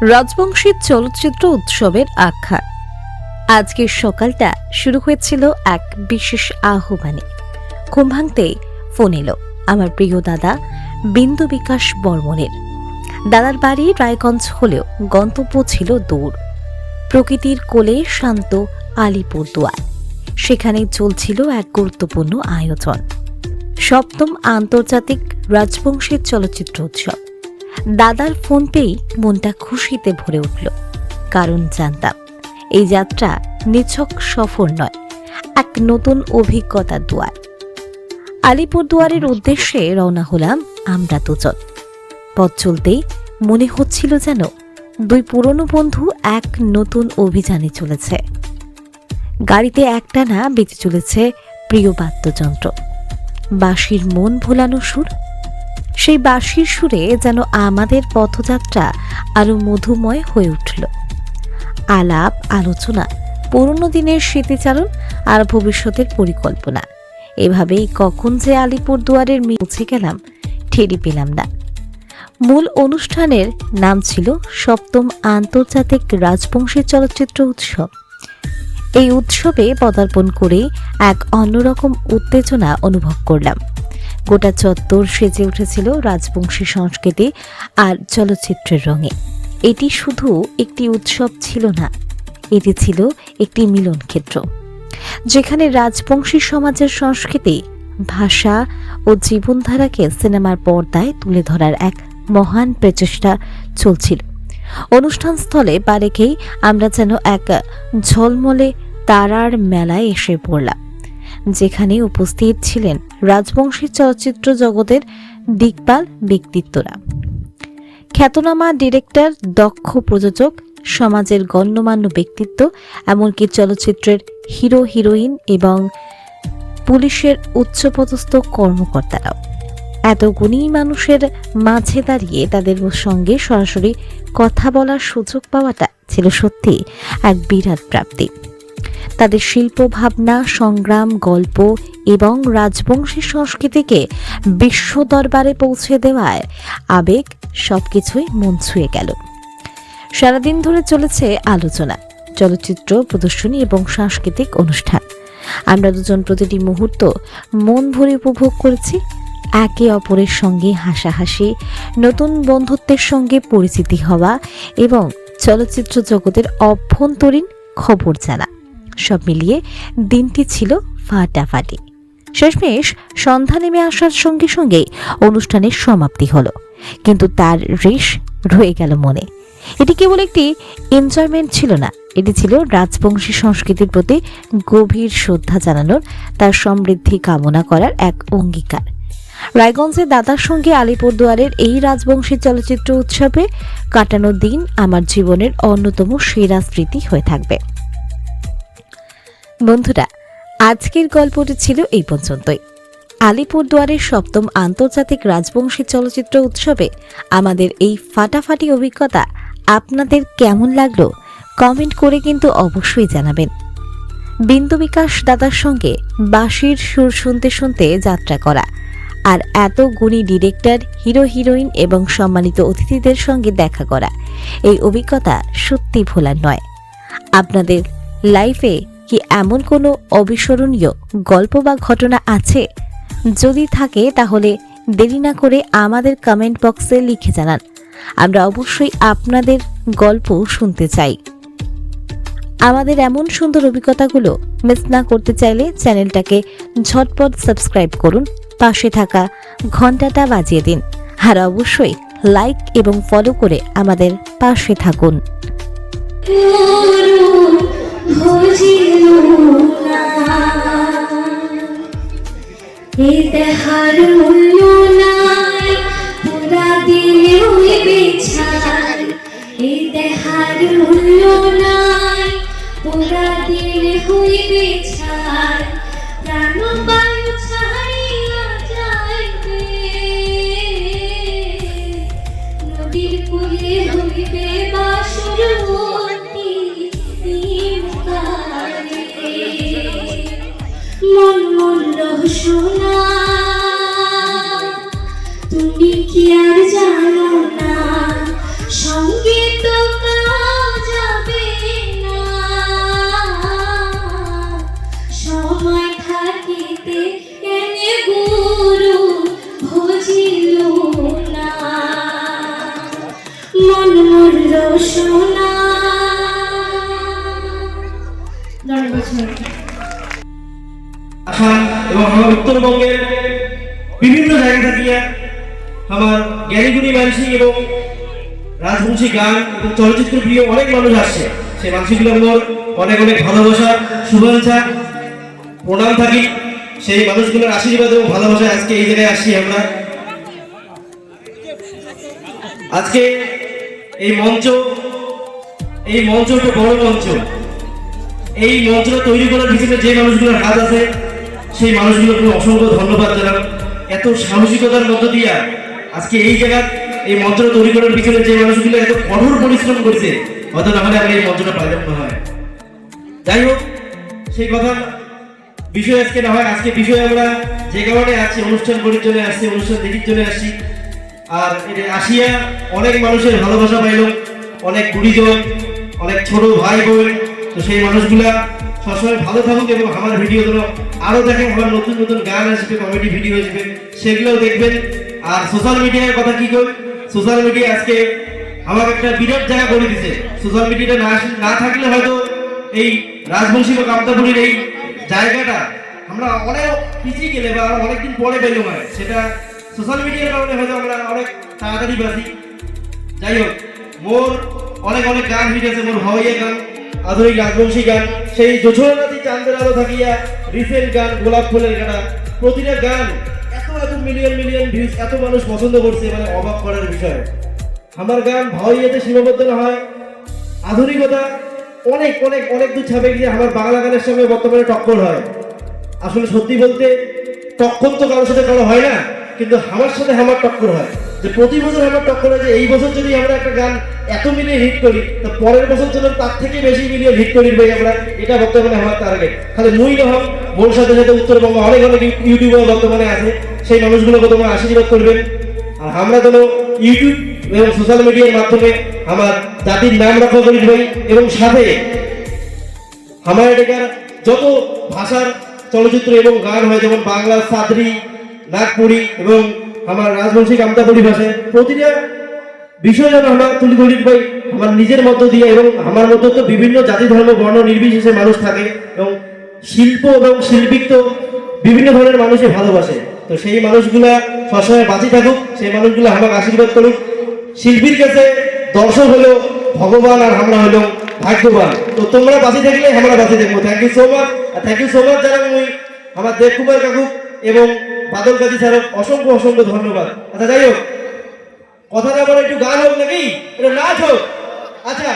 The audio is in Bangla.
রাজবংশী চলচ্চিত্র উৎসবের আখ্যা। আজকের সকালটা শুরু হয়েছিল এক বিশেষ আহ্বানে। ঘুম ভাঙতেই ফোন এলো আমার প্রিয় দাদা বিন্দু বিকাশ বর্মনের। দাদার বাড়ি রায়গঞ্জ হলেও গন্তব্য ছিল দূর, প্রকৃতির কোলে শান্ত আলিপুরদুয়ার। সেখানে চলছিল এক গুরুত্বপূর্ণ আয়োজন, সপ্তম আন্তর্জাতিক রাজবংশী চলচ্চিত্র উৎসব। দাদার ফোন পেয়েই মনটা খুশিতে ভরে উঠল, কারণ জানতাম এই যাত্রা নিছক সফর নয়, এক নতুন অভিজ্ঞতার দুয়ার। আলিপুরদুয়ারের উদ্দেশ্যে রওনা হলাম আমরা দুজন। পথ চলতেই মনে হচ্ছিল যেন দুই পুরনো বন্ধু এক নতুন অভিযানে চলেছে। গাড়িতে একটানা বেঁচে চলেছে প্রিয় বাদ্যযন্ত্র, বাঁশির মন ভোলানো সুর। সেই বাঁশির সুরে যেন আমাদের পথযাত্রা আরো মধুময় হয়ে উঠল। আলাপ আলোচনা, পুরনো দিনের স্মৃতিচারণ আর ভবিষ্যতের পরিকল্পনা। এভাবেই কখন যে আলিপুরদুয়ারের পৌঁছে গেলাম টেরি পেলাম না। মূল অনুষ্ঠানের নাম ছিল সপ্তম আন্তর্জাতিক রাজবংশী চলচ্চিত্র উৎসব। এই উৎসবে পদার্পণ করে এক অন্যরকম উত্তেজনা অনুভব করলাম। গোটা চত্বর সেজে উঠেছিল রাজবংশী সংস্কৃতি আর চলচ্চিত্রের রঙে। এটি শুধু একটি উৎসব ছিল না, এটি ছিল একটি মিলন ক্ষেত্র, যেখানে রাজবংশী সমাজের সংস্কৃতি, ভাষা ও জীবনধারাকে সিনেমার পর্দায় তুলে ধরার এক মহান প্রচেষ্টা চলছিল। অনুষ্ঠান স্থলে পা রেখেই আমরা যেন এক ঝলমলে তারার মেলায় এসে পড়লাম, যেখানে উপস্থিত ছিলেন রাজবংশী চলচ্চিত্র জগতের দিকপাল ব্যক্তিত্বরা, খ্যাতনামা ডিরেক্টর, দক্ষ প্রযোজক, সমাজের গণ্যমান্য ব্যক্তিত্ব, এমনকি চলচ্চিত্রের হিরো হিরোইন এবং পুলিশের উচ্চপদস্থ কর্মকর্তারাও। এত গুণী মানুষের মাঝে দাঁড়িয়ে তাদের সঙ্গে সরাসরি কথা বলার সুযোগ পাওয়াটা ছিল সত্যি এক বিরাট প্রাপ্তি। তাদের শিল্প ভাবনা, সংগ্রাম, গল্প এবং রাজবংশী সংস্কৃতিকে বিশ্ব দরবারে পৌঁছে দেওয়ায় আবেগ সবকিছুই মন ছুঁয়ে গেল। সারাদিন ধরে চলেছে আলোচনা, চলচ্চিত্র প্রদর্শনী এবং সাংস্কৃতিক অনুষ্ঠান। আমরা দুজন প্রতিটি মুহূর্ত মন ভরে উপভোগ করেছি, একে অপরের সঙ্গে হাসাহাসি, নতুন বন্ধুত্বের সঙ্গে পরিচিতি হওয়া এবং চলচ্চিত্র জগতের অভ্যন্তরীণ খবর জানা। সব মিলিয়ে দিনটি ছিল ফাটাফাটি। শেষমেশ সন্ধ্যা নেমে আসার সঙ্গে সঙ্গে অনুষ্ঠানের সমাপ্তি হলো, কিন্তু তার রেশ রয়ে গেল মনে। এটি কেবল একটি এনজয়মেন্ট ছিল না, এটি ছিল রাজবংশী সংস্কৃতির প্রতি গভীর শ্রদ্ধা জানানোর, তার সমৃদ্ধি কামনা করার এক অঙ্গীকার। রায়গঞ্জে দাদার সঙ্গে আলিপুরদুয়ারের এই রাজবংশী চলচ্চিত্র উৎসবে কাটানো দিন আমার জীবনের অন্যতম সেরা স্মৃতি হয়ে থাকবে। বন্ধুরা, আজকের গল্পটি ছিল এই পর্যন্তই। আলিপুরদুয়ারের সপ্তম আন্তর্জাতিক রাজবংশী চলচ্চিত্র উৎসবে আমাদের এই ফাটাফাটি অভিজ্ঞতা আপনাদের কেমন লাগলো কমেন্ট করে কিন্তু অবশ্যই জানাবেন। বিন্দু বিকাশ দাদার সঙ্গে বাঁশির সুর শুনতে শুনতে যাত্রা করা আর এত গুণী ডিরেক্টর, হিরো হিরোইন এবং সম্মানিত অতিথিদের সঙ্গে দেখা করা, এই অভিজ্ঞতা সত্যি ভোলার নয়। আপনাদের লাইফে কি এমন কোনো অবিস্মরণীয় গল্প বা ঘটনা আছে? যদি থাকে তাহলে দেরি না করে আমাদের কমেন্ট বক্সে লিখে জানান। আমরা অবশ্যই আপনাদের গল্প শুনতে চাই। আমাদের এমন সুন্দর অভিজ্ঞতাগুলো মিস না করতে চাইলে চ্যানেলটাকে ঝটপট সাবস্ক্রাইব করুন, পাশে থাকা ঘন্টাটা বাজিয়ে দিন, আর অবশ্যই লাইক এবং ফলো করে আমাদের পাশে থাকুন। দেহার মূল্য নাই, পুরা দিলে হইবে ছাই। এই দেহার মূল্য নাই, পুরা দিলে হইবে ছাই। প্রাণ বায়ু ছাড়িয়া যাইবে, নদীর কূলে হইবে বাসরবতী নিমকারে। মন মন রহস্যনা, তুমি কি আর জানো না, সঙ্গীত মন মোর রসনা। ধন্যবাদ সবাইকে। আসাম এবং আমার উত্তরবঙ্গের বিভিন্ন জায়গা থেকে আমার জ্ঞানীগুণী মানসিক এবং রাজবংশী গান এবং চলচ্চিত্র প্রিয় অনেক মানুষ আসছে। সেই মানুষগুলো আমার অনেক অনেক ভালোবাসা, শুভেচ্ছা, প্রণাম থাকি। সেই মানুষগুলোর আশীর্বাদ এবং ভালোবাসায় আজকে এই জায়গায় আসছি আমরা। আজকে এই মঞ্চ একটা বড় মঞ্চ। এই মঞ্চটা তৈরি করার পিছনে যে মানুষগুলোর হাত আছে সেই মানুষগুলোকে অসংখ্য ধন্যবাদ জানাব। এত সাহসিকতার মধ্য দিয়ে আজকে এই জায়গা এই মঞ্চটা তৈরি করার পিছনে যে মানুষগুলো এত কঠোর পরিশ্রম করেছে, হয়তো না হলে আমরা এই মঞ্চটা পাইলাম না হয়। যাই হোক, সেই কথা বিষয় আজকে না হয়। আজকে বিষয়ে আমরা যে কারণে আছি, অনুষ্ঠান করার জন্য আসছি, অনুষ্ঠান দেখির জন্য আসছি। আর এটা আসিয়া অনেক মানুষের ভালোবাসা পাইল, অনেক গুরুজন, অনেক ছোট ভাই বোন। তো সেই মানুষগুলা সবসময় ভালো থাকুক এবং আমার ভিডিও যেন আরো দেখেন। আমার নতুন নতুন গান আসবে, কমেডি ভিডিও আসবে, সেগুলোও দেখবেন। আর সোশ্যাল মিডিয়ার কথা কি করি, সোশ্যাল মিডিয়া আজকে আমার একটা বিরাট জায়গা করে দিছে। সোশ্যাল মিডিয়াটা না থাকলে হয়তো এই রাজবংশী বা কামতাপুরীর এই জায়গাটা আমরা অনেক পিছিয়ে গেলে বা অনেকদিন পরে পেলাম হয়, সেটা সোশ্যাল মিডিয়ার কারণে হয়তো আমরা অনেক তাড়াতাড়ি বাঁচি। যাই হোক, মোর অনেক অনেক গান হিট আছে, মোর হওয়াইয়া গান, আধুনিক রাজবংশী গান, সেই জোছনাদি চাঁদের আলো থাকিয়া, রিসেন্ট গান, গোলাপ ফুলের গানা, প্রতিটা গান এত এত মিলিয়ন মিলিয়ন ভিউজ, এত মানুষ পছন্দ করছে, মানে অবাক করার বিষয়। আমার গান ভাওয়াইয়াতে সীমাবদ্ধ না হয়, আধুনিকতা অনেক অনেক অনেক দূর ছাপে গিয়ে আমার বাংলা গানের সঙ্গে বর্তমানে টক্কর হয়। আসলে সত্যি বলতে টক্কর তো কারোর সাথে কারো হয় না, কিন্তু আমার সাথে আমার টক্কর হয়। যে প্রতি বছর আমার টক্কর হয় যে এই বছর যদি আমরা একটা গান এত মিলিয়ে হিট করি, তো পরের বছর যেন তার থেকে বেশি মিলিয়ে হিট করি ভাই আমরা। এটা বর্তমানে আমার টার্গেট। খালি মুই না হোক, মোর সাথে সাথে উত্তরবঙ্গ অনেক অনেক ইউটিউবার বর্তমানে আছে, সেই মানুষগুলোকে তোমরা আশীর্বাদ করবেন। আর আমরা যেন ইউটিউব এবং সোশ্যাল মিডিয়ার মাধ্যমে আমার জাতির নাম রক্ষা করি ভাই। এবং সাথে আমার এটাকার যত ভাষার চলচ্চিত্র এবং গান হয়, যেমন বাংলা, সাদরি, নাগপুরি এবং আমার রাজবংশী কামতাপুরী ভাষায় প্রতিটা বিষয় যেন আমরা তুলে ধরি ভাই আমার নিজের মধ্য দিয়ে। এবং আমার মধ্যে তো বিভিন্ন জাতি ধর্ম বর্ণ নির্বিশেষে মানুষ থাকে এবং শিল্প এবং শিল্পিক তো বিভিন্ন ধরনের মানুষে ভালোবাসে। তো সেই মানুষগুলা সবসময় বাঁচি থাকুক, সেই মানুষগুলো আমাকে আশীর্বাদ করুক। শিল্পীর কাছে দর্শক হলো ভগবান আর আমরা হলো ভাগ্যবান। তো তোমরা বাঁচি থাকলে আমরা বাঁচি থাকবো। Thank you so much. আর থ্যাংক ইউ সো মাচ জানাবো মুই আমার দেবকুমার কাকু এবং বাদল কাজী স্যারক অসংখ্য অসংখ্য ধন্যবাদ। আচ্ছা যাই হোক, কথাটা আবার একটু গান হোক নাকি, এটা নাচ হোক। আচ্ছা